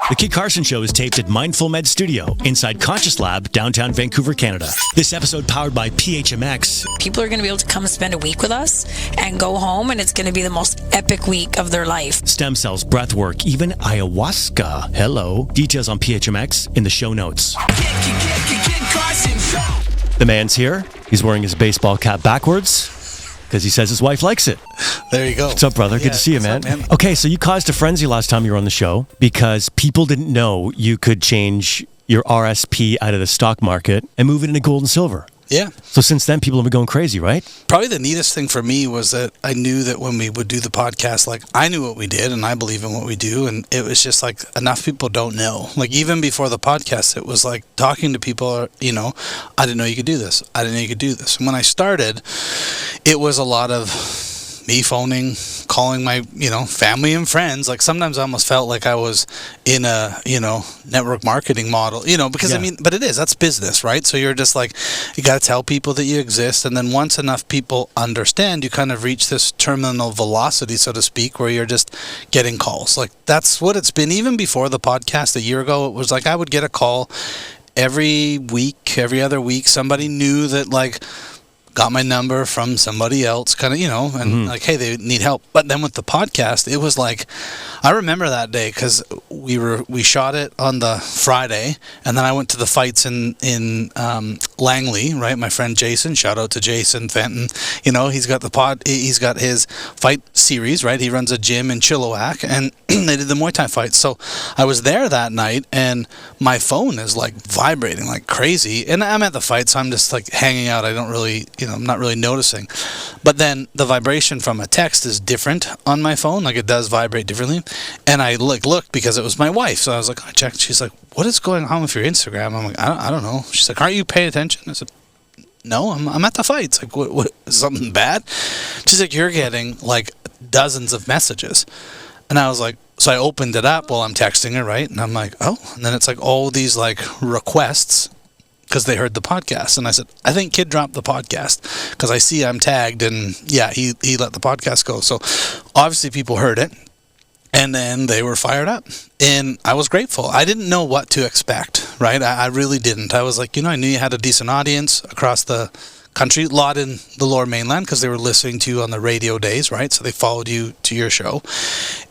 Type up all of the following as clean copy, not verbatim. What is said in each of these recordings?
The Kid Carson Show is taped at Mindful Med Studio inside Conscious Lab, downtown Vancouver, Canada. This episode powered by PHMX. People are going to be able to come and spend a week with us and go home, and it's going to be the most epic week of their life. Stem cells, breath work, even ayahuasca. Hello. Details on PHMX in the show notes. Kid Carson Show. The man's here. He's wearing his baseball cap backwards because he says his wife likes it. There you go. What's up, brother? Good to see you, man. Okay, so you caused a frenzy last time you were on the show because people didn't know you could change your RSP out of the stock market and move it into gold and silver. Yeah. So since then, people have been going crazy, right? Probably the neatest thing for me was that I knew that when we would do the podcast, like, I knew what we did and I believe in what we do. And it was just like enough people don't know. Like, even before the podcast, it was like talking to people, you know, I didn't know you could do this. I didn't know you could do this. And when I started, it was a lot of me phoning, calling my, you know, family and friends. Like, sometimes I almost felt like I was in a, you know, network marketing model, you know, because I mean, but it is, that's business, right? So you're just like, you got to tell people that you exist. And then once enough people understand, you kind of reach this terminal velocity, so to speak, where you're just getting calls. Like, that's what it's been. Even before the podcast a year ago, it was like, I would get a call every week, every other week. Somebody knew that, like, got my number from somebody else, kind of, you know, and like, hey, they need help. But then with the podcast, it was like, I remember that day because we shot it on the Friday, and then I went to the fights in Langley, right? My friend Jason, shout out to Jason Fenton. You know, he's got his fight series, right? He runs a gym in Chilliwack, and they did the Muay Thai fights. So I was there that night, and my phone is like vibrating like crazy, and I'm at the fight, so I'm just like hanging out. I don't really, you know, I'm not really noticing. But then the vibration from a text is different on my phone. Like, it does vibrate differently. And I looked because it was my wife. So I was like, I checked. She's like, what is going on with your Instagram? I'm like, I don't know. She's like, aren't you paying attention? I said, no, I'm at the fights. Like, what is something bad? She's like, you're getting like dozens of messages. And I was like, so I opened it up while I'm texting her, right? And I'm like, oh. And then it's like all these like requests because they heard the podcast. And I said, I think Kid dropped the podcast because I see I'm tagged, and yeah, he let the podcast go. So obviously people heard it, and then they were fired up, and I was grateful. I didn't know what to expect, right? I really didn't. I was like, you know, I knew you had a decent audience across the country, a lot in the Lower Mainland because they were listening to you on the radio days, right? So they followed you to your show.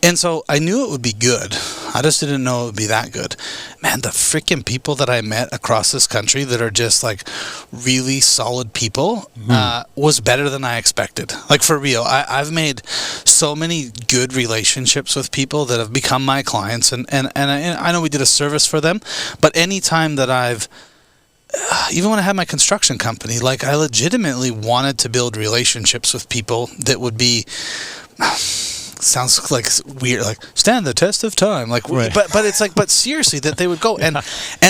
And so I knew it would be good. I just didn't know it would be that good. Man, the freaking people that I met across this country that are just like really solid people was better than I expected. Like, for real. I've made so many good relationships with people that have become my clients. And I know we did a service for them, but anytime that I've even when I had my construction company, like, I legitimately wanted to build relationships with people that would be, sounds like weird, like, stand the test of time, like, right. but it's like, but seriously, that they would go and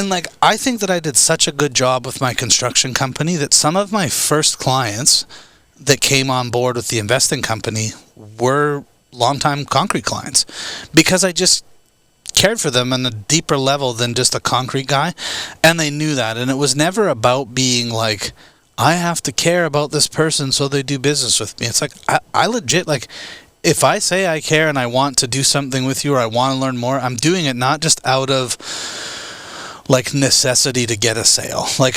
like, I think that I did such a good job with my construction company that some of my first clients that came on board with the investing company were longtime concrete clients because I just cared for them on a deeper level than just a concrete guy, and they knew that. And it was never about being like, I have to care about this person so they do business with me. It's like, I legit, like, if I say I care and I want to do something with you or I want to learn more, I'm doing it not just out of like necessity to get a sale. Like,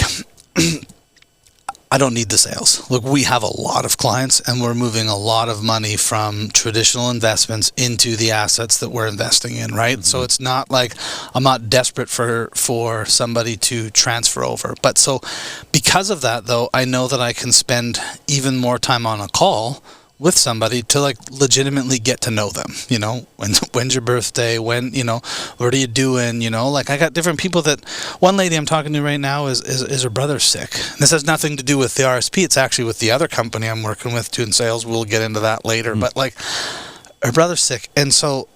I don't need the sales. Look, we have a lot of clients, and we're moving a lot of money from traditional investments into the assets that we're investing in, right? Mm-hmm. So it's not like I'm not desperate for somebody to transfer over. But so because of that, though, I know that I can spend even more time on a call with somebody to like legitimately get to know them, you know, when's your birthday, when, you know, what are you doing, you know, like, I got different people. That one lady I'm talking to right now is her brother's sick. And this has nothing to do with the RSP. It's actually with the other company I'm working with doing sales. We'll get into that later, but like, her brother's sick. And so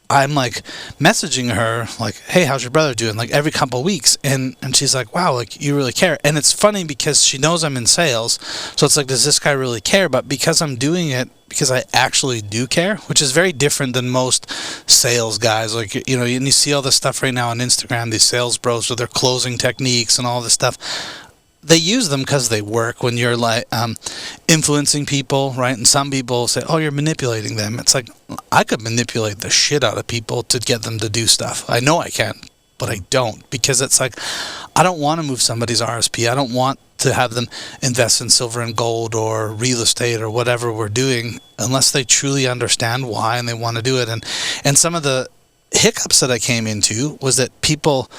I'm like messaging her like, hey, how's your brother doing? Like, every couple of weeks. And she's like, wow, like, you really care. And it's funny because she knows I'm in sales. So it's like, does this guy really care? But because I'm doing it because I actually do care, which is very different than most sales guys. Like, you know, and you see all this stuff right now on Instagram, these sales bros with their closing techniques and all this stuff. they use them because they work when you're like influencing people, right? And some people say, oh, you're manipulating them. It's like, I could manipulate the shit out of people to get them to do stuff. I know I can, but I don't, because it's like, I don't want to move somebody's RSP. I don't want to have them invest in silver and gold or real estate or whatever we're doing unless they truly understand why and they want to do it. And some of the hiccups that I came into was that people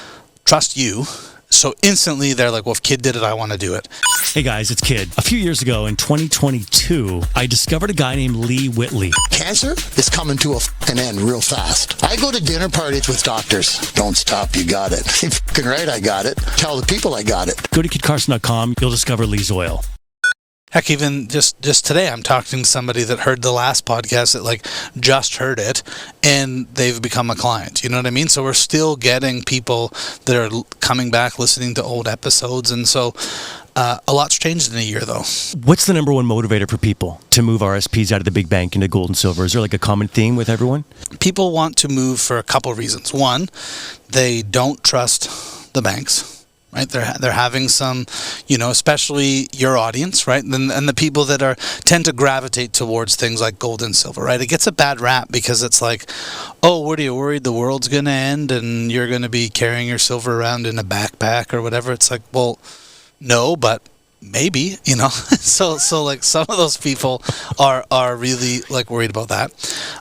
trust you. So instantly they're like, well, if Kid did it, I want to do it. Hey guys, it's Kid. A few years ago in 2022, I discovered a guy named Lee Whitley. Cancer is coming to a fucking end real fast. I go to dinner parties with doctors. Don't stop, you got it. You're fucking right, I got it. Tell the people I got it. Go to kidcarson.com, you'll discover Lee's oil. Heck, even just today, I'm talking to somebody that heard the last podcast that like just heard it, and they've become a client. You know what I mean? So we're still getting people that are coming back, listening to old episodes, and so a lot's changed in a year, though. What's the number one motivator for people to move RSPs out of the big bank into gold and silver? Is there like a common theme with everyone? People want to move for a couple of reasons. One, they don't trust the banks. Right, they're having some, especially your audience, right, and the people that tend to gravitate towards things like gold and silver, right. It gets a bad rap because it's like, oh, what are you worried the world's going to end and you're going to be carrying your silver around in a backpack or whatever? It's like, well, no, but maybe, so like some of those people are really like worried about that.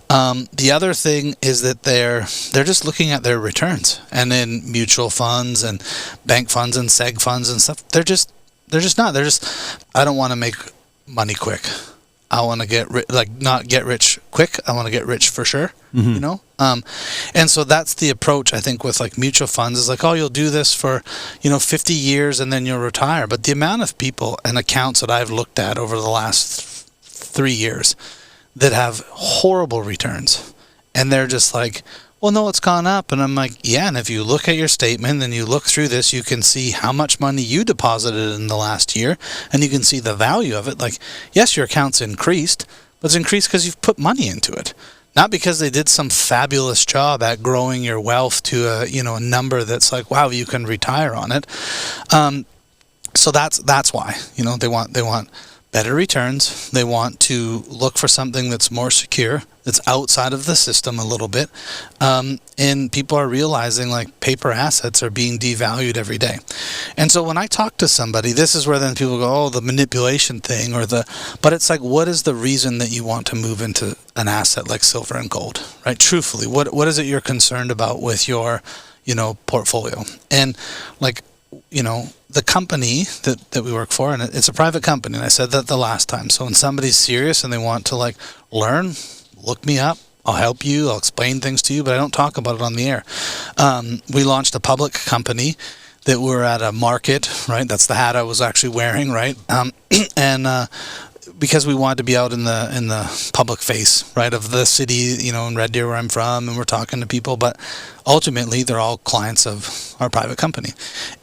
The other thing is that they're just looking at their returns, and in mutual funds and bank funds and seg funds and stuff, I don't want to make money quick. I want to not get rich quick. I want to get rich for sure, and so that's the approach, I think, with like mutual funds is like, oh, you'll do this for, 50 years and then you'll retire. But the amount of people and accounts that I've looked at over the last 3 years that have horrible returns, and they're just like, well, no, it's gone up. And I'm like, yeah, and if you look at your statement and you look through this, you can see how much money you deposited in the last year, and you can see the value of it. Like, yes, your account's increased, but it's increased because you've put money into it, not because they did some fabulous job at growing your wealth to a number that's like, wow, you can retire on it. So that's why, they want better returns. They want to look for something that's more secure, that's outside of the system a little bit. And people are realizing like paper assets are being devalued every day. And so when I talk to somebody, this is where then people go, oh, the manipulation thing but it's like, what is the reason that you want to move into an asset like silver and gold, right? Truthfully, what is it you're concerned about with your, portfolio? And like, the company that we work for, and it's a private company, and I said that the last time. So when somebody's serious and they want to like learn, look me up. I'll help you. I'll explain things to you, but I don't talk about it on the air. We launched a public company that we're at a market, right? That's the hat I was actually wearing, right? Because we wanted to be out in the public face, right, of the city, in Red Deer where I'm from, and we're talking to people, but ultimately they're all clients of our private company.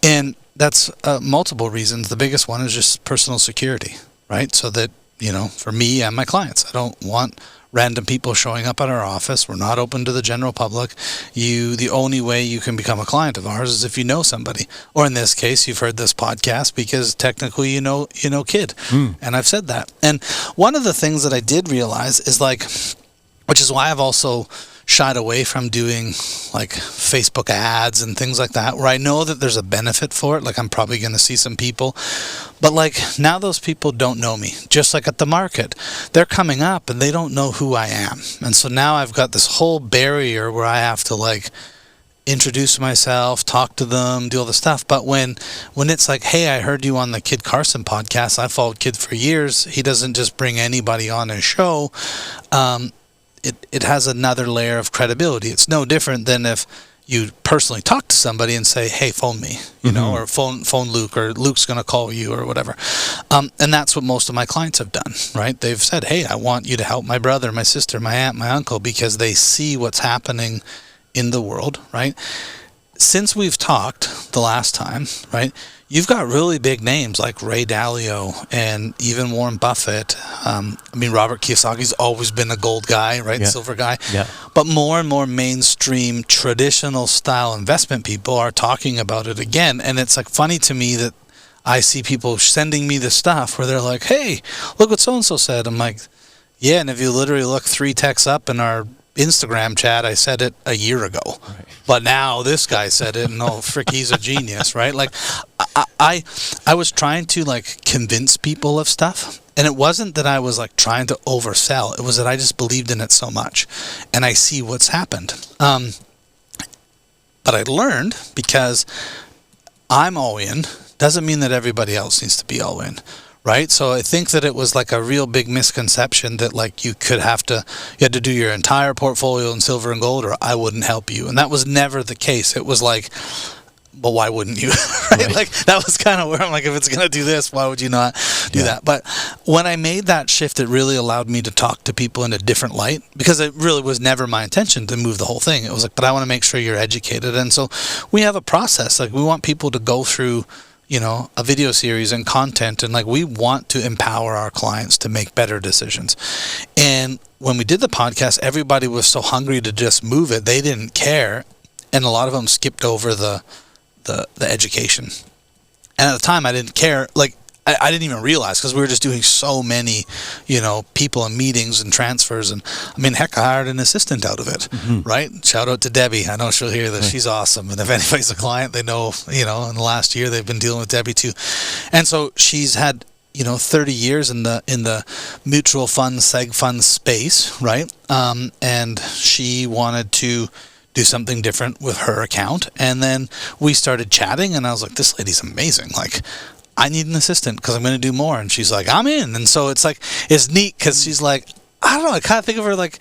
And that's multiple reasons. The biggest one is just personal security, right? So that, for me and my clients, I don't want random people showing up at our office. We're not open to the general public. The only way you can become a client of ours is if you know somebody, or in this case, you've heard this podcast because technically you know Kid, and I've said that. And one of the things that I did realize is like, which is why I've also shied away from doing like Facebook ads and things like that, where I know that there's a benefit for it. Like I'm probably going to see some people, but like now those people don't know me. Just like at the market, they're coming up and they don't know who I am. And so now I've got this whole barrier where I have to like introduce myself, talk to them, do all the stuff. But when it's like, hey, I heard you on the Kid Carson podcast. I followed Kid for years. He doesn't just bring anybody on his show. It has another layer of credibility. It's no different than if you personally talk to somebody and say, hey, phone me, or phone Luke, or Luke's going to call you, or whatever. And that's what most of my clients have done, right? They've said, hey, I want you to help my brother, my sister, my aunt, my uncle, because they see what's happening in the world, right? Since we've talked the last time, right, you've got really big names like Ray Dalio and even Warren Buffett. Robert Kiyosaki's always been a gold guy, right? Yeah. Silver guy. Yeah. But more and more mainstream traditional style investment people are talking about it again. And it's like funny to me that I see people sending me the stuff where they're like, hey, look what so-and-so said. I'm like, yeah, and if you literally look 3 texts up in our Instagram chat, I said it a year ago. Right. But now this guy said it, and oh, frick, he's a genius, right? Like, I was trying to, like, convince people of stuff, and it wasn't that I was, like, trying to oversell. It was that I just believed in it so much, and I see what's happened. But I learned, because I'm all in, doesn't mean that everybody else needs to be all in, right? So I think that it was like a real big misconception that like you had to do your entire portfolio in silver and gold or I wouldn't help you. And that was never the case. It was like, but why wouldn't you? Right? Like that was kind of where I'm like, if it's going to do this, why would you not do that? But when I made that shift, it really allowed me to talk to people in a different light, because it really was never my intention to move the whole thing. It was like, but I want to make sure you're educated. And so we have a process. Like we want people to go through, you know, a video series and content, and like we want to empower our clients to make better decisions. And when we did the podcast, everybody was so hungry to just move it, they didn't care, and a lot of them skipped over the education. And at the time, I didn't care. Like I didn't even realize, because we were just doing so many, you know, people and meetings and transfers. And I mean, heck, I hired an assistant out of it, right? Shout out to Debbie. I know she'll hear this. She's awesome. And if anybody's a client, they know, you know, in the last year, they've been dealing with Debbie too. And so she's had, you know, 30 years in the mutual fund, seg fund space, right? And she wanted to do something different with her account. And then we started chatting, and I was like, this lady's amazing. Like, I need an assistant because I'm going to do more. And she's like, I'm in. And so it's like, it's neat because she's like, I don't know, I kind of think of her like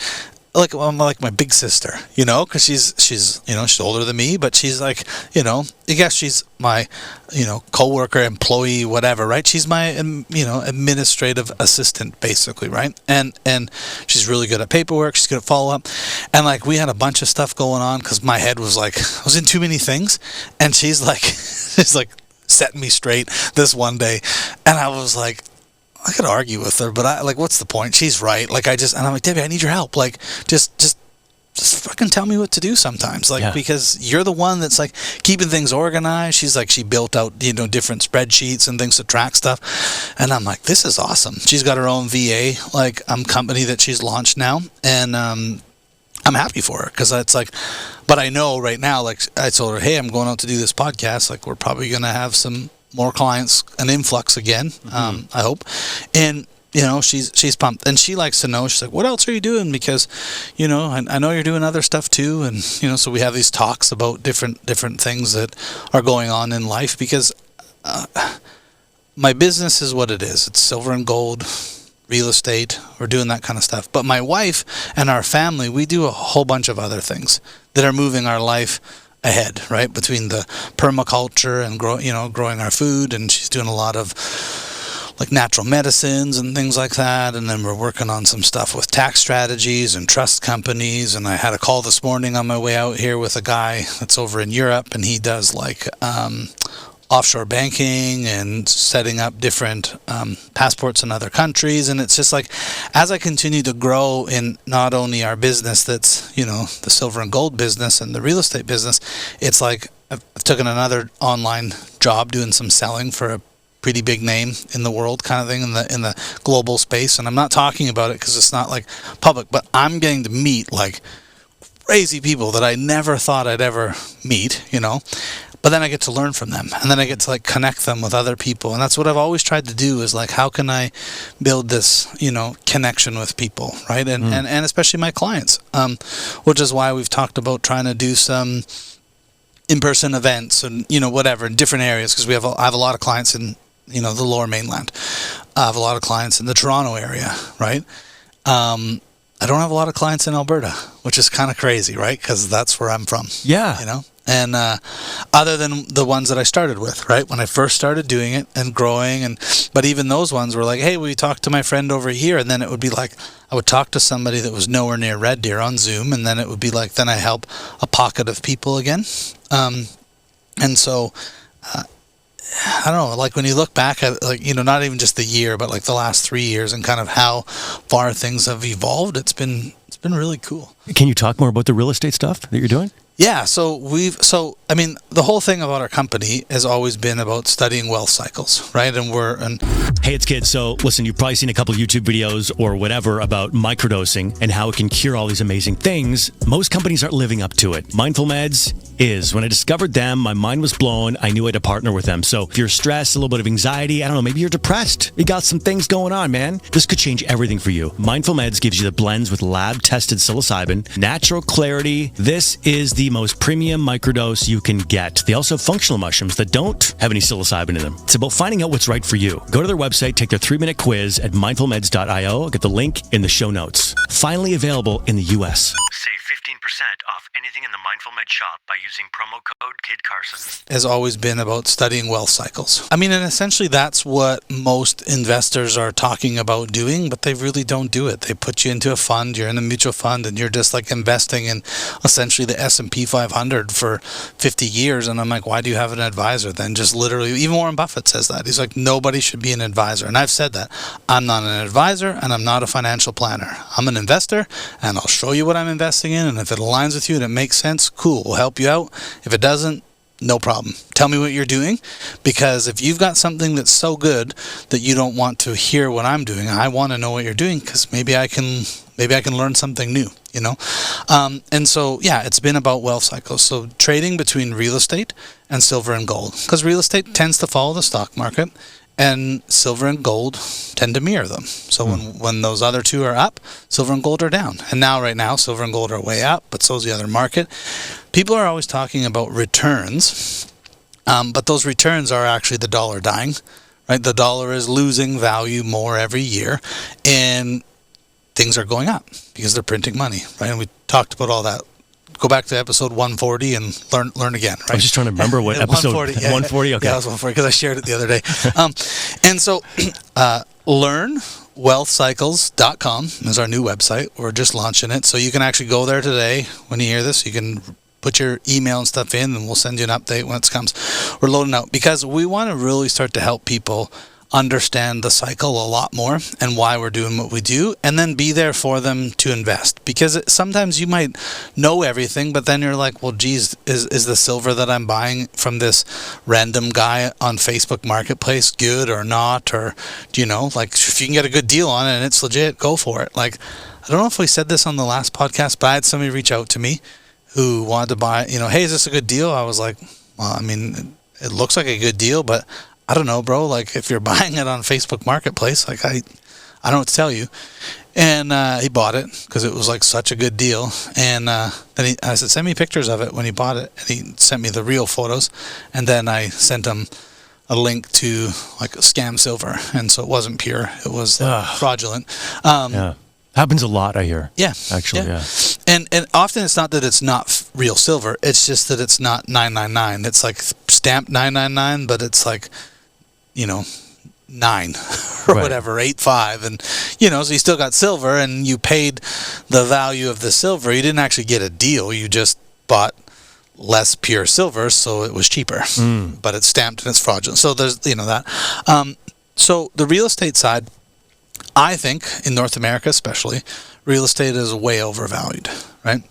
I'm like my big sister, you know, because she's you know, she's older than me, but she's like, you know, I guess she's my, you know, coworker, employee, whatever, right? She's my, you know, administrative assistant, basically, right? And she's really good at paperwork. She's good at follow up, and like we had a bunch of stuff going on because my head was like, I was in too many things, and she's like setting me straight this one day, and I was like, I could argue with her, but I like, what's the point? She's right. Like and I'm like, Debbie, I need your help. Like, just fucking tell me what to do sometimes. Like, because you're the one that's like keeping things organized. She's like, she built out, you know, different spreadsheets and things to track stuff. And I'm like, this is awesome. She's got her own VA, like, company that she's launched now. And, I'm happy for her because it's like, but I know right now, like I told her, hey, I'm going out to do this podcast. Like, we're probably going to have some more clients, an influx again, I hope. And, you know, she's pumped, and she likes to know, she's like, what else are you doing? Because, you know, I know you're doing other stuff too. And, you know, so we have these talks about different things that are going on in life, because my business is what it is. It's silver and gold, real estate. We're doing that kind of stuff. But my wife and our family, we do a whole bunch of other things that are moving our life ahead, right? Between the permaculture and growing our food, and she's doing a lot of like natural medicines and things like that. And then we're working on some stuff with tax strategies and trust companies. And I had a call this morning on my way out here with a guy that's over in Europe, and he does like offshore banking and setting up different passports in other countries. And it's just like, as I continue to grow in not only our business that's, you know, the silver and gold business and the real estate business, it's like I've taken another online job doing some selling for a pretty big name in the world kind of thing, in the global space. And I'm not talking about it because it's not like public, but I'm getting to meet like crazy people that I never thought I'd ever meet, you know. But then I get to learn from them, and then I get to like connect them with other people. And that's what I've always tried to do, is like, how can I build this, you know, connection with people, right? And especially my clients, which is why we've talked about trying to do some in-person events and, you know, whatever, in different areas, because I have a lot of clients in, you know, the Lower Mainland. I have a lot of clients in the Toronto area, right? I don't have a lot of clients in Alberta, which is kind of crazy, right? Because that's where I'm from. Yeah. You know? And other than the ones that I started with, right? When I first started doing it and growing, but even those ones were like, hey, will you talk to my friend over here? And then it would be like, I would talk to somebody that was nowhere near Red Deer on Zoom, and then it would be like, then I help a pocket of people again. And so, I don't know, like when you look back at, like, you know, not even just the year, but like the last 3 years and kind of how far things have evolved, it's been really cool. Can you talk more about the real estate stuff that you're doing? Yeah, the whole thing about our company has always been about studying wealth cycles, right? Hey, it's Kid. So listen, you've probably seen a couple of YouTube videos or whatever about microdosing and how it can cure all these amazing things. Most companies aren't living up to it. Mindful Meds is. When I discovered them, my mind was blown. I knew I had to partner with them. So if you're stressed, a little bit of anxiety, I don't know, maybe you're depressed. You got some things going on, man. This could change everything for you. Mindful Meds gives you the blends with lab-tested psilocybin, natural clarity. This is the most premium microdose you can get. They also have functional mushrooms that don't have any psilocybin in them. It's about finding out what's right for you. Go to their website, take their 3-minute quiz at mindfulmeds.io. I'll get the link in the show notes. Finally available in the US. Save 15% off anything in the Mindful Med shop by using promo code Kid Carson. Has always been about studying wealth cycles. I mean, and essentially that's what most investors are talking about doing, but they really don't do it. They put you into a fund, you're in a mutual fund, and you're just like investing in essentially the S&P 500 for 50 years. And I'm like, why do you have an advisor then? Just literally, even Warren Buffett says that. He's like, nobody should be an advisor. And I've said that. I'm not an advisor and I'm not a financial planner. I'm an investor and I'll show you what I'm investing in. And if it aligns with you and it makes sense, cool, we'll help you out. If it doesn't, no problem. Tell me what you're doing, because if you've got something that's so good that you don't want to hear what I'm doing, I want to know what you're doing, because maybe I can learn something new, you know? And so, yeah, it's been about wealth cycles. So trading between real estate and silver and gold, because real estate tends to follow the stock market and silver and gold tend to mirror them. So when those other two are up, silver and gold are down. And now, right now, silver and gold are way up, but so is the other market. People are always talking about returns, but those returns are actually the dollar dying, right? The dollar is losing value more every year, and things are going up because they're printing money, right? And we talked about all that. Go back to episode 140 and learn again, right? I was just trying to remember what episode 140. Okay. Yeah, it was 140 because I shared it the other day. And so learnwealthcycles.com is our new website. We're just launching it. So you can actually go there today. When you hear this, you can put your email and stuff in, and we'll send you an update when it comes. We're loading out because we want to really start to help people understand the cycle a lot more and why we're doing what we do, and then be there for them to invest. Because sometimes you might know everything, but then you're like, well, geez, is the silver that I'm buying from this random guy on Facebook Marketplace good or not? Or, you know, like, if you can get a good deal on it and it's legit, go for it. Like, I don't know if we said this on the last podcast, but I had somebody reach out to me who wanted to buy, you know, hey, is this a good deal? I was like, well, I mean, it looks like a good deal, but I don't know, bro. Like, if you're buying it on Facebook Marketplace, like, I don't know what to tell you. And he bought it because it was like such a good deal. And then I said, send me pictures of it when he bought it. And he sent me the real photos. And then I sent him a link to like scam silver. And so it wasn't pure. It was fraudulent. Yeah. Happens a lot, I hear. Yeah. Actually, yeah. And often it's not that it's not real silver. It's just that it's not 999. It's like stamped 999, but it's like, you know, 9 or Right. whatever, 85. And, you know, so you still got silver and you paid the value of the silver. You didn't actually get a deal. You just bought less pure silver, so it was cheaper. But it's stamped and it's fraudulent. So there's, you know, that. So the real estate side, I think, in North America especially, real estate is way overvalued, right?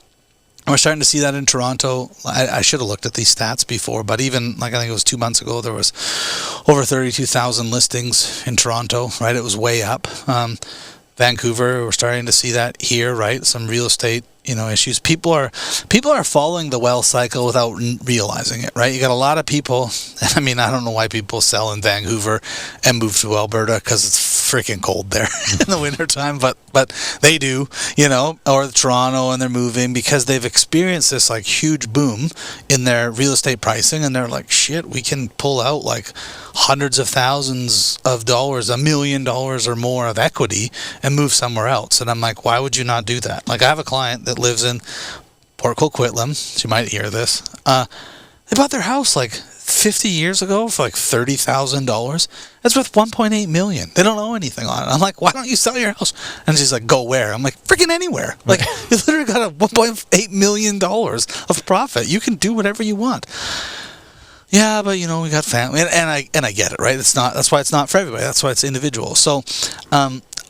And we're starting to see that in Toronto. I should have looked at these stats before, but even, like, I think it was 2 months ago, there was over 32,000 listings in Toronto, right? It was way up. Vancouver, we're starting to see that here, right? Some real estate, you know, issues. People are following the wealth cycle without realizing it, right? You got a lot of people. I mean, I don't know why people sell in Vancouver and move to Alberta, because it's freaking cold there in the wintertime, but they do, you know, or Toronto, and they're moving because they've experienced this like huge boom in their real estate pricing, and they're like, shit, we can pull out like hundreds of thousands of dollars, $1 million or more of equity, and move somewhere else. And I'm like, why would you not do that? Like, I have a client that lives in Port Coquitlam. She might hear this. They bought their house like 50 years ago for like $30,000. That's worth $1.8 million. They don't owe anything on it. I'm like, why don't you sell your house? And she's like, go where? I'm like, freaking anywhere. Like, you literally got a $1.8 million of profit. You can do whatever you want. Yeah, but, you know, we got family, and I get it, right? It's not. That's why it's not for everybody. That's why it's individual. So,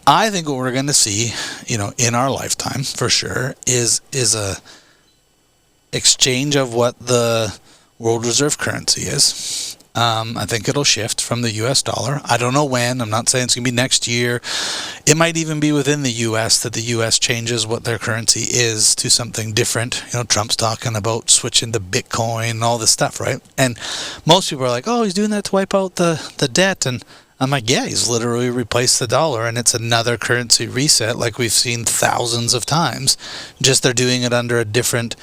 I think what we're going to see, in our lifetime for sure, is a exchange of what the world reserve currency is. I think it'll shift from the U.S. dollar. I don't know when. I'm not saying it's going to be next year. It might even be within the U.S. that the U.S. changes what their currency is to something different. Trump's talking about switching to Bitcoin and all this stuff, right? And most people are like, oh, he's doing that to wipe out the debt. And I'm like, yeah, he's literally replaced the dollar, and it's another currency reset like we've seen thousands of times. Just they're doing it under a different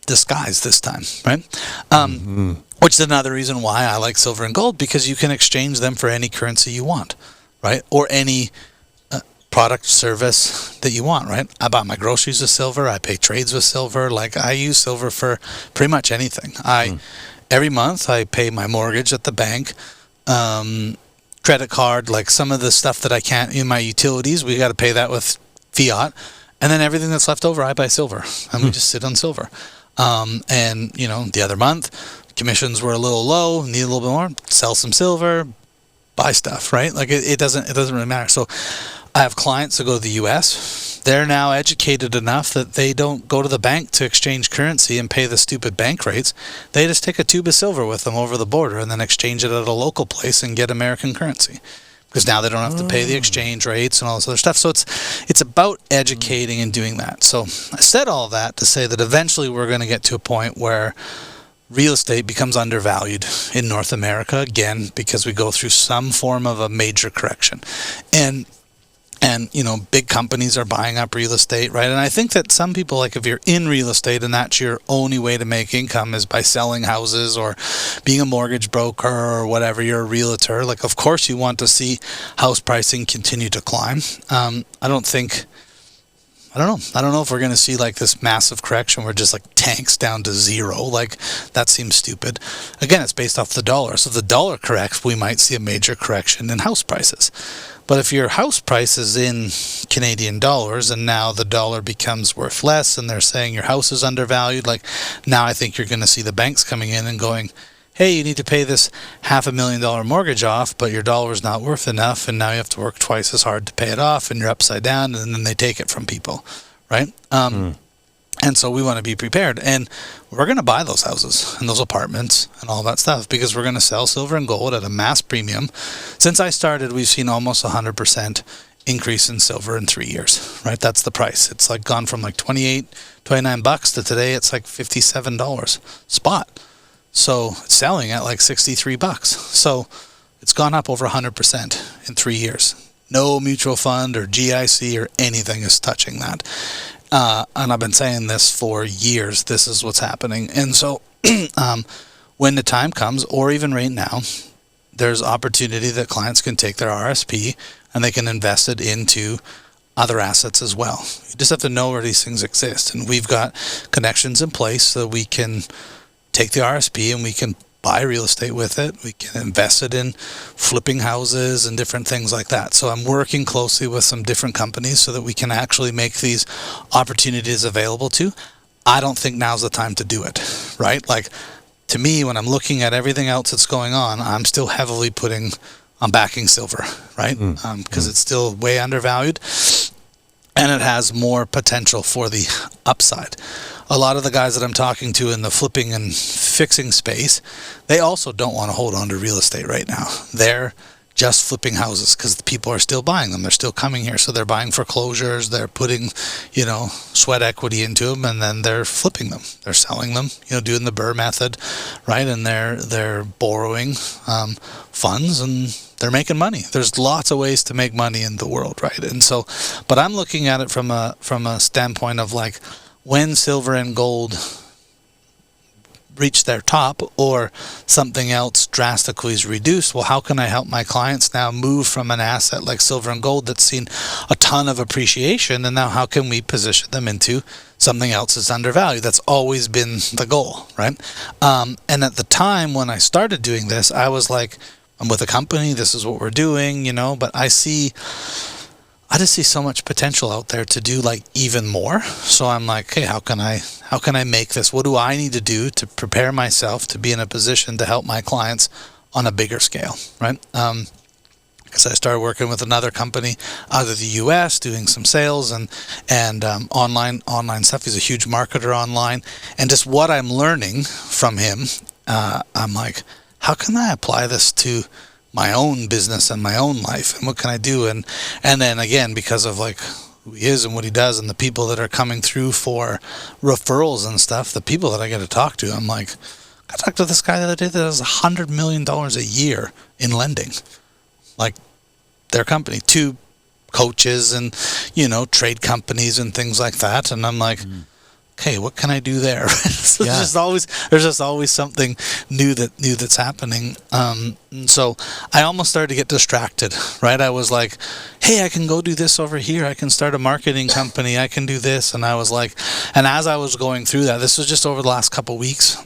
disguise this time, right? Which is another reason why I like silver and gold, because you can exchange them for any currency you want, right? Or any product, service that you want, right? I buy my groceries with silver. I pay trades with silver. Like, I use silver for pretty much anything. Every month I pay my mortgage at the bank, credit card, like some of the stuff that I can't in my utilities, we got to pay that with fiat. And then everything that's left over, I buy silver, and we just sit on silver. And the other month, commissions were a little low, need a little bit more, sell some silver, buy stuff, right? Like it doesn't really matter. So I have clients that go to the US. They're now educated enough that they don't go to the bank to exchange currency and pay the stupid bank rates. They just take a tube of silver with them over the border and then exchange it at a local place and get American currency. Because now they don't have to pay the exchange rates and all this other stuff. So it's about educating and doing that. So I said all that to say that eventually we're going to get to a point where real estate becomes undervalued in North America, again, because we go through some form of a major correction. And big companies are buying up real estate, right? And I think that some people, like if you're in real estate and that's your only way to make income is by selling houses or being a mortgage broker or whatever, you're a realtor, like of course you want to see house pricing continue to climb. I don't know if we're going to see like this massive correction where just like tanks down to zero. Like that seems stupid. Again, it's based off the dollar. So if the dollar corrects, we might see a major correction in house prices. But if your house price is in Canadian dollars and now the dollar becomes worth less and they're saying your house is undervalued, like now I think you're going to see the banks coming in and going, hey, you need to pay this $500,000 mortgage off, but your dollar's not worth enough, and now you have to work twice as hard to pay it off, and you're upside down, and then they take it from people, right? And so we want to be prepared, and we're going to buy those houses and those apartments and all that stuff because we're going to sell silver and gold at a mass premium. Since I started, we've seen almost 100% increase in silver in 3 years, right? That's the price. It's like gone from like $29 to today it's like $57 spot. So it's selling at like $63. So it's gone up over 100% in 3 years. No mutual fund or GIC or anything is touching that. And I've been saying this for years. This is what's happening. And so when the time comes, or even right now, there's opportunity that clients can take their RSP and they can invest it into other assets as well. You just have to know where these things exist. And we've got connections in place so we can take the RSP and we can buy real estate with it. We can invest it in flipping houses and different things like that. So I'm working closely with some different companies so that we can actually make these opportunities available to. I don't think now's the time to do it, right? Like, to me, when I'm looking at everything else that's going on, I'm still heavily I'm backing silver, right? Because it's still way undervalued and it has more potential for the upside. A lot of the guys that I'm talking to in the flipping and fixing space, they also don't want to hold on to real estate right now. They're just flipping houses because the people are still buying them. They're still coming here. So they're buying foreclosures. They're putting, sweat equity into them, and then they're flipping them. They're selling them, doing the Burr method, right? And they're borrowing funds and they're making money. There's lots of ways to make money in the world, right? And so, but I'm looking at it from a standpoint of like, when silver and gold reach their top or something else drastically is reduced, well, how can I help my clients now move from an asset like silver and gold that's seen a ton of appreciation, and now how can we position them into something else that's undervalued? That's always been the goal, right? And at the time when I started doing this, I was like, I'm with a company, this is what we're doing, but I just see so much potential out there to do like even more. So I'm like, hey, how can I make this? What do I need to do to prepare myself to be in a position to help my clients on a bigger scale, right? because I started working with another company out of the U.S. doing some sales and online stuff. He's a huge marketer online, and just what I'm learning from him, I'm like, how can I apply this to my own business and my own life, and what can I do? And then again, because of like who he is and what he does, and the people that are coming through for referrals and stuff, the people that I get to talk to, I'm like, I talked to this guy the other day that does $100 million a year in lending. Like their company, to coaches and, trade companies and things like that. And I'm like, okay, what can I do there? So there's just always something new that's happening. So I almost started to get distracted, right? I was like, hey, I can go do this over here. I can start a marketing company. I can do this. And I was like, and as I was going through that, this was just over the last couple of weeks,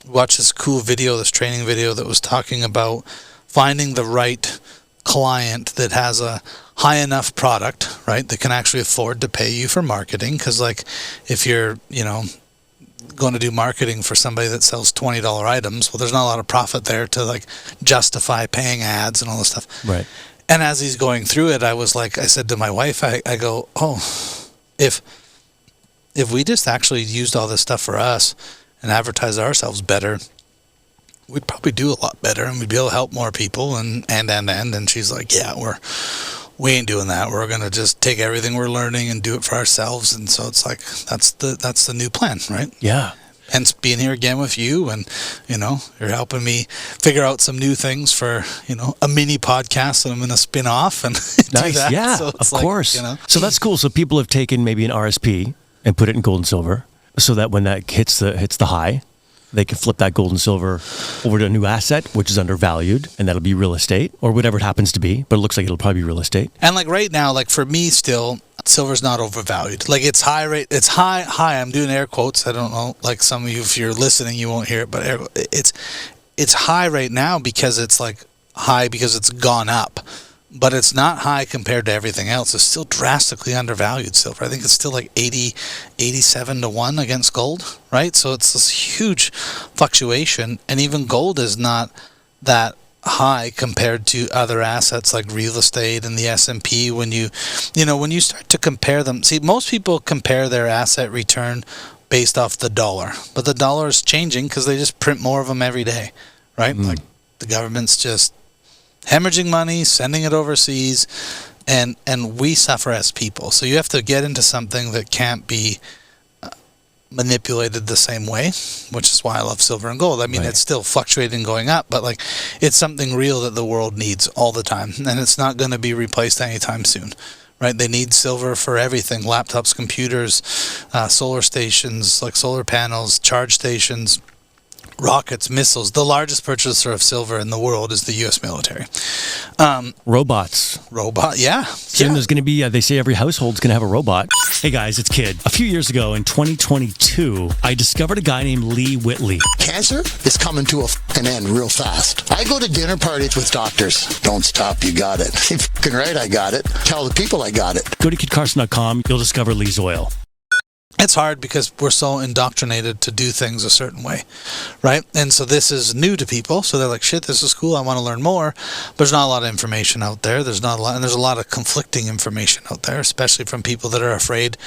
watched this cool video, this training video that was talking about finding the right client that has a high enough product, right, that can actually afford to pay you for marketing. Because like if you're going to do marketing for somebody that sells $20 items, well, there's not a lot of profit there to like justify paying ads and all this stuff, right? And as he's going through it, I was like, I said to my wife, I go, oh, if we just actually used all this stuff for us and advertised ourselves better, we'd probably do a lot better, and we'd be able to help more people, and she's like, yeah, we ain't doing that. We're going to just take everything we're learning and do it for ourselves. And so it's like, that's the new plan, right? Yeah. Hence being here again with you, and you're helping me figure out some new things for a mini podcast that I'm going to spin off and do nice. that. Yeah, so of course. So that's cool. So people have taken maybe an RSP and put it in gold and silver, so that when that hits the high, they can flip that gold and silver over to a new asset, which is undervalued, and that'll be real estate or whatever it happens to be. But it looks like it'll probably be real estate. And like right now, like for me still, silver's not overvalued. Like it's high rate. It's high. I'm doing air quotes. I don't know. Like some of you, if you're listening, you won't hear it, but it's high right now because it's like high because it's gone up. But it's not high compared to everything else. It's still drastically undervalued, silver. I think it's still like 87 to 1 against gold, right? So it's this huge fluctuation. And even gold is not that high compared to other assets like real estate and the S&P. When you start to compare them, see, most people compare their asset return based off the dollar. But the dollar is changing because they just print more of them every day, right? Like the government's just hemorrhaging money, sending it overseas, and we suffer as people. So you have to get into something that can't be manipulated the same way, which is why I love silver and gold. I mean, It's still fluctuating, going up, but like it's something real that the world needs all the time, and it's not going to be replaced anytime soon. Right? They need silver for everything: laptops, computers, solar stations, like solar panels, charge stations, rockets, missiles. The largest purchaser of silver in the world is the U.S. military. Robots. Yeah. Soon there's going to be, they say every household's going to have a robot. Hey guys, it's Kid. A few years ago in 2022, I discovered a guy named Lee Whitley. Cancer is coming to a fucking end real fast. I go to dinner parties with doctors. Don't stop, you got it. You're fucking right, I got it. Tell the people I got it. Go to kidcarson.com. You'll discover Lee's oil. It's hard because we're so indoctrinated to do things a certain way, right? And so this is new to people. So they're like, shit, this is cool. I want to learn more. But there's not a lot of information out there. There's not a lot, and there's a lot of conflicting information out there, especially from people that are afraid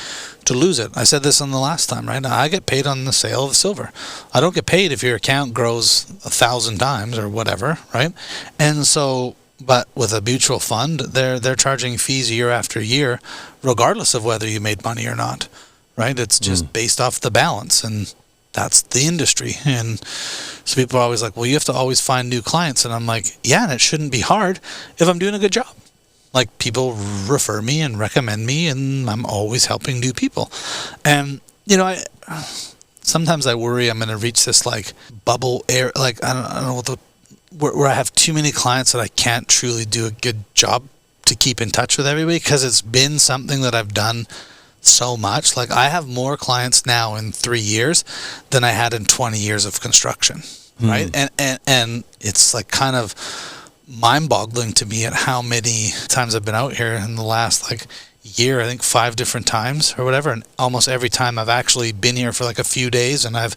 to lose it. I said this on the last time, right? I get paid on the sale of silver. I don't get paid if your account grows 1,000 times or whatever, right? And so, but with a mutual fund, they're charging fees year after year, regardless of whether you made money or not. Right? It's just based off the balance, and that's the industry. And so people are always like, well, you have to always find new clients. And I'm like, yeah, and it shouldn't be hard if I'm doing a good job. Like, people refer me and recommend me, and I'm always helping new people. And, sometimes I worry I'm going to reach this, like, bubble air, like, I don't know what where I have too many clients that I can't truly do a good job to keep in touch with everybody, because it's been something that I've done so much. Like, I have more clients now in 3 years than I had in 20 years of construction, right? And it's like kind of mind-boggling to me at how many times I've been out here in the last like year. I think 5 different times or whatever, and almost every time I've actually been here for like a few days, and I've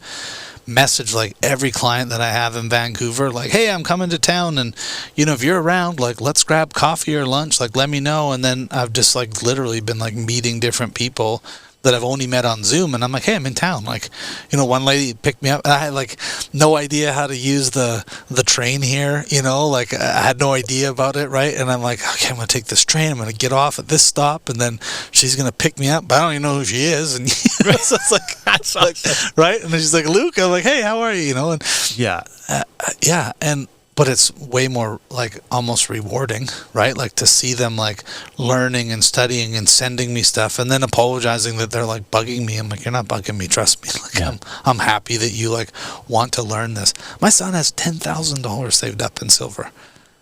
message like every client that I have in Vancouver, like, hey, I'm coming to town, and if you're around, like, let's grab coffee or lunch, like, let me know. And then I've just like literally been like meeting different people that I've only met on Zoom, and I'm like, hey, I'm in town. Like, one lady picked me up, and I had like no idea how to use the train here, like I had no idea about it, right? And I'm like, okay, I'm gonna take this train, I'm gonna get off at this stop, and then she's gonna pick me up, but I don't even know who she is. And so it's like, that's like, right? And then she's like, Luke. I'm like, hey, how are you? And Yeah. But it's way more like almost rewarding, right? Like to see them like learning and studying and sending me stuff, and then apologizing that they're like bugging me. I'm like, you're not bugging me, trust me. Like, Yeah. I'm happy that you like want to learn this. My son has $10,000 saved up in silver.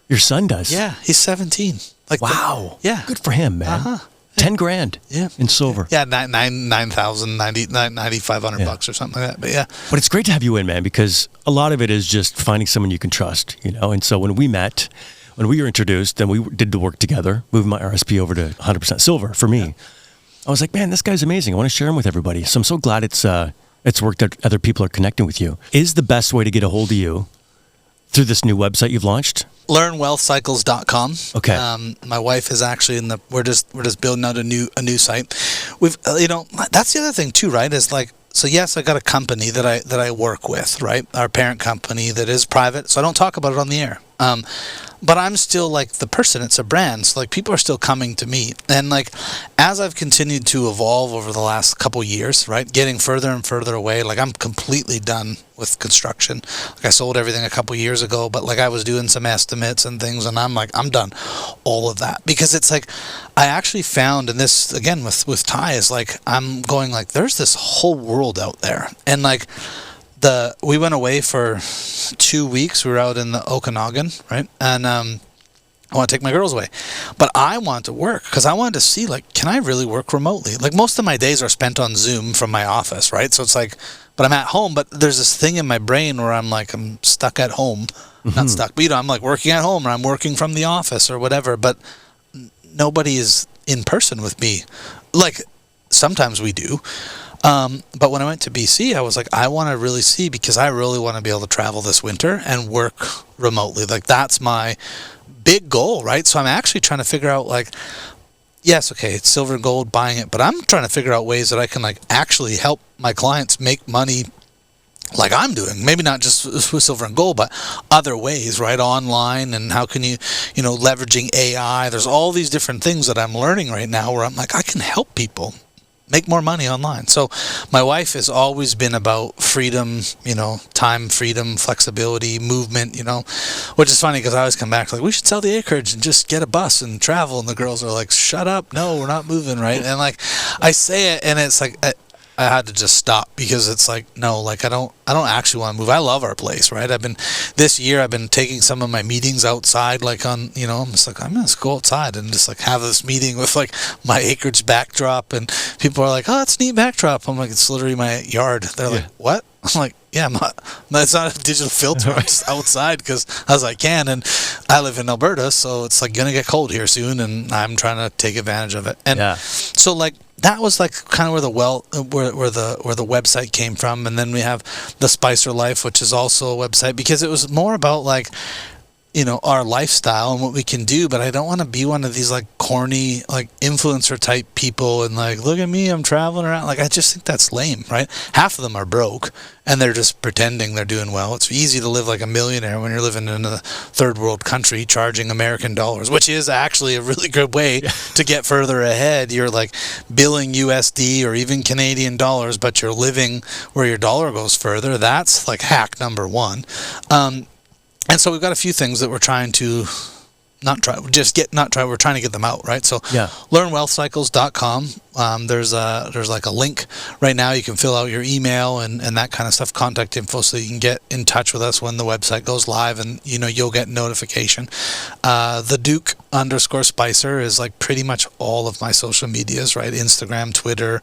Your son does? Yeah, he's 17. Like, Wow. yeah. Good for him, man. Uh-huh. 10 grand in silver. Yeah, 9,500 bucks or something like that. But yeah. But it's great to have you in, man, because a lot of it is just finding someone you can trust, And so when we met, when we were introduced, and we did the work together, moving my RSP over to 100% silver for me, I was like, man, this guy's amazing. I want to share him with everybody. So I'm so glad it's worked that other people are connecting with you. Is the best way to get a hold of you through this new website you've launched? LearnWealthCycles.com. Okay. My wife is actually we're just building out a new site. We've that's the other thing too, right? Is like, so yes, I got a company that I work with, right? Our parent company that is private, so I don't talk about it on the air. But I'm still like the person. It's a brand. So like people are still coming to me. And like as I've continued to evolve over the last couple years, right, getting further and further away, like I'm completely done with construction. Like I sold everything a couple years ago, but like I was doing some estimates and things, and I'm like, I'm done all of that. Because it's like I actually found, and this again with Ty, is like I'm going like there's this whole world out there. And like we went away for 2 weeks. We were out in the Okanagan, right? And I want to take my girls away, but I want to work because I wanted to see, like, can I really work remotely? Like most of my days are spent on Zoom from my office, right? So it's like, but I'm at home, but there's this thing in my brain where I'm like, I'm stuck at home, not stuck, but I'm like working at home, or I'm working from the office or whatever, but nobody is in person with me. Like sometimes we do. But when I went to BC, I was like, I want to really see, because I really want to be able to travel this winter and work remotely. Like that's my big goal, right? So I'm actually trying to figure out like, yes, okay, it's silver and gold, buying it, but I'm trying to figure out ways that I can like actually help my clients make money like I'm doing. Maybe not just with silver and gold, but other ways, right? Online, and how can you leveraging AI. There's all these different things that I'm learning right now where I'm like, I can help people make more money online. So my wife has always been about freedom, time, freedom, flexibility, movement, which is funny because I always come back like, we should sell the acreage and just get a bus and travel. And the girls are like, shut up. No, we're not moving. Right. And like, I say it, and it's like, I had to just stop, because it's like, no, like I don't actually want to move. I love our place, right? This year I've been taking some of my meetings outside, like on, I'm just like, I'm going to go outside and just like have this meeting with like my acreage backdrop, and people are like, oh, that's a neat backdrop. I'm like, it's literally my yard. They're like, what? I'm like, yeah, it's not a digital filter. I'm just outside because as I can, and I live in Alberta, so it's like going to get cold here soon, and I'm trying to take advantage of it. And so like, that was like kind of where the website came from. And then we have the Spicer Life, which is also a website, because it was more about like, our lifestyle and what we can do. But I don't want to be one of these like corny, like influencer type people and like, look at me, I'm traveling around. Like, I just think that's lame, right? Half of them are broke and they're just pretending they're doing well. It's easy to live like a millionaire when you're living in a third world country charging American dollars, which is actually a really good way to get further ahead. You're like billing USD or even Canadian dollars, but you're living where your dollar goes further. That's like hack number one. And so we've got a few things that we're trying to we're trying to get them out, right? So learnwealthcycles.com. There's like a link right now. You can fill out your email and that kind of stuff, contact info, so you can get in touch with us when the website goes live, and you'll get notification. The Duke _Spicer is like pretty much all of my social medias, right? Instagram, Twitter.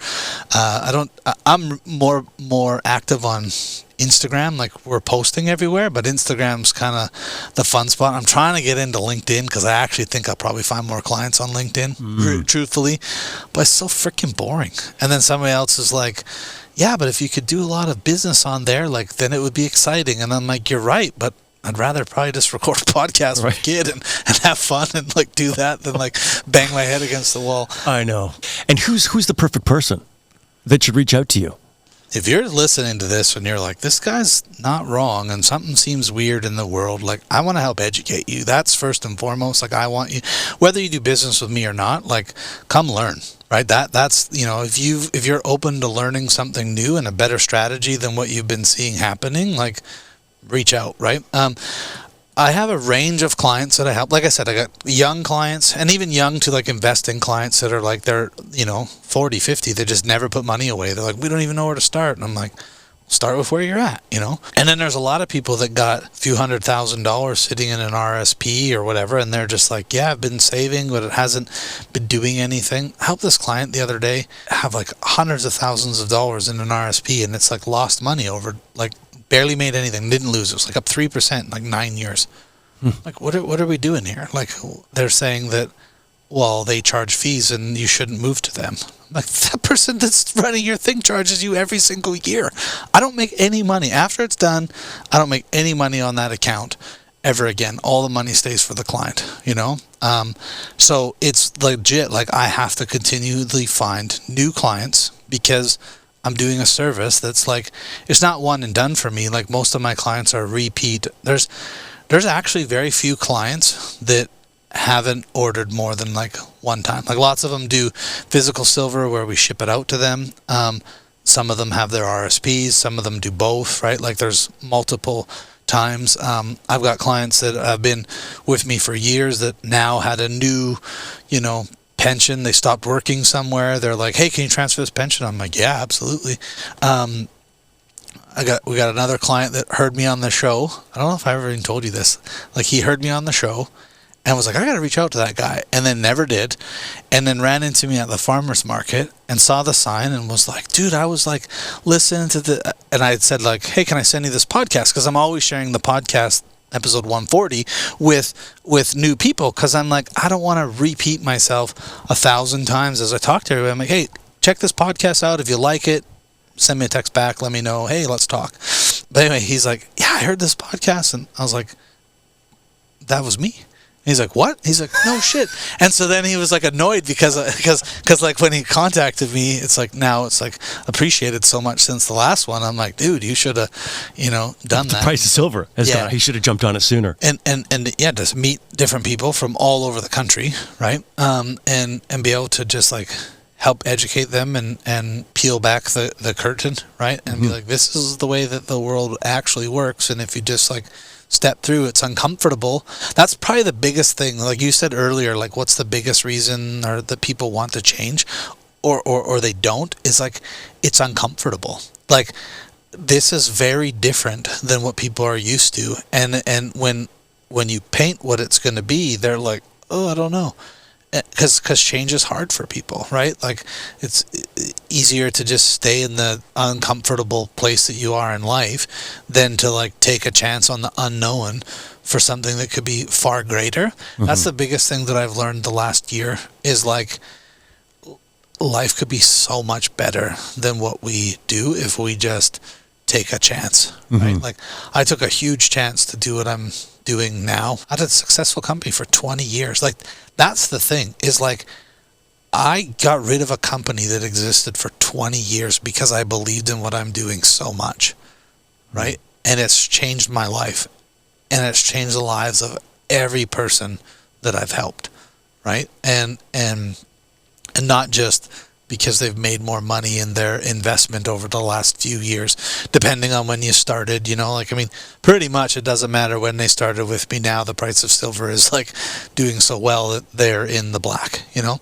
I'm more active on Instagram. Like, we're posting everywhere, but Instagram's kind of the fun spot. I'm trying to get into LinkedIn because I actually think I'll probably find more clients on LinkedIn, truthfully, but it's so freaking boring. And then somebody else is like, yeah, but if you could do a lot of business on there, like, then it would be exciting. And I'm like, you're right, but I'd rather probably just record a podcast with a kid and have fun and like do that than like bang my head against the wall. I know. And who's the perfect person that should reach out to you? If you're listening to this and you're like, this guy's not wrong and something seems weird in the world, like, I want to help educate you. That's first and foremost. Like, I want you, whether you do business with me or not, like, come learn, right? That's, you know, if you're open to learning something new and a better strategy than what you've been seeing happening, like, reach out, right? I have a range of clients that I help. Like I said, I got young clients and even young to like investing clients that are like, they're, you know, 40, 50. They just never put money away. They're like, we don't even know where to start. And I'm like, start with where you're at, you know? And then there's a lot of people that got a few $100,000 sitting in an RSP or whatever. And they're just like, yeah, I've been saving, but it hasn't been doing anything. I helped this client the other day have like hundreds of thousands of dollars in an RSP. And it's like lost money over like, barely made anything, didn't lose. It was like up 3% in like 9 years. Like, what are we doing here? Like, they're saying that, well, they charge fees and you shouldn't move to them. Like, that person that's running your thing charges you every single year. I don't make any money. After it's done, I don't make any money on that account ever again. All the money stays for the client, you know? So it's legit. Like, I have to continually find new clients because I'm doing a service that's like, it's not one and done for me. Like, most of my clients are repeat. There's actually very few clients that haven't ordered more than like one time. Like, lots of them do physical silver where we ship it out to them. Some of them have their RSPs. Some of them do both, right? Like, there's multiple times. I've got clients that have been with me for years that now had a new, you know, pension. They stopped working somewhere. They're like, hey, can you transfer this pension? I'm like, yeah, absolutely. We got another client that heard me on the show. I don't know if I ever even told you this. Like, he heard me on the show and was like, I got to reach out to that guy, and then never did, and then ran into me at the farmer's market and saw the sign and was like, dude, I was like listening to and I had said like, hey, can I send you this podcast? Because I'm always sharing the podcast episode 140 with new people, because I'm like, I don't want to repeat myself 1,000 times as I talk to everybody. I'm like, hey, check this podcast out. If you like it, send me a text back, let me know, hey, let's talk. But anyway, he's like, yeah, I heard this podcast, and I was like, that was me. He's like, what? He's like, no shit. And so then he was like annoyed because like when he contacted me, it's like, now it's like appreciated so much since the last one. I'm like, dude, you should have, you know, done that. The price of silver has gone. He should have jumped on it sooner. And yeah, just meet different people from all over the country, right? And be able to just like help educate them and peel back the curtain, right? And be like, this is the way that the world actually works. And if you just like step through, it's uncomfortable. That's probably the biggest thing. Like you said earlier, like, what's the biggest reason or that people want to change or they don't, is like, it's uncomfortable. Like, this is very different than what people are used to. And when you paint what it's going to be, they're like, oh, I don't know. Because change is hard for people, right? Like, it's easier to just stay in the uncomfortable place that you are in life than to like take a chance on the unknown for something that could be far greater. Mm-hmm. That's the biggest thing that I've learned the last year, is like, life could be so much better than what we do if we just take a chance, right? Like, I took a huge chance to do what I'm doing now. I had a successful company for 20 years. Like, that's the thing, is like, I got rid of a company that existed for 20 years because I believed in what I'm doing so much, right? And it's changed my life, and it's changed the lives of every person that I've helped, right? And not just because they've made more money in their investment over the last few years, depending on when you started, you know, like, I mean, pretty much it doesn't matter when they started with me now. The price of silver is like doing so well that they're in the black, you know.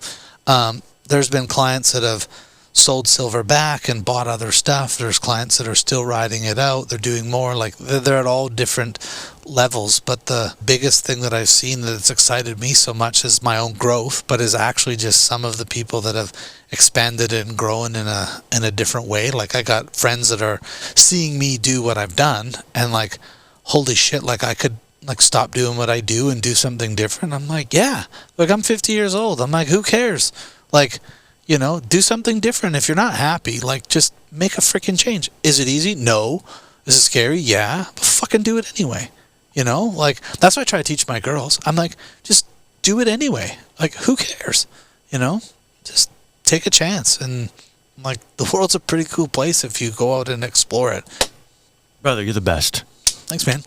There's been clients that have sold silver back and bought other stuff. There's clients that are still riding it out. They're doing more. Like, they're at all different levels. But the biggest thing that I've seen that's excited me so much is my own growth, but is actually just some of the people that have expanded it and grown in a different way. Like, I got friends that are seeing me do what I've done and like, holy shit, like, I could like stop doing what I do and do something different. I'm like, yeah, like, I'm 50 years old. I'm like, who cares? Like, You know, do something different. If you're not happy, like, just make a freaking change. Is it easy? No. Is it scary? Yeah. But fucking do it anyway. You know, like, that's what I try to teach my girls. I'm like, just do it anyway. Like, who cares? You know, just take a chance. And, like, the world's a pretty cool place if you go out and explore it. Brother, you're the best. Thanks, man.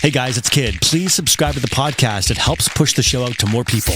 Hey guys, it's Kid. Please subscribe to the podcast. It helps push the show out to more people.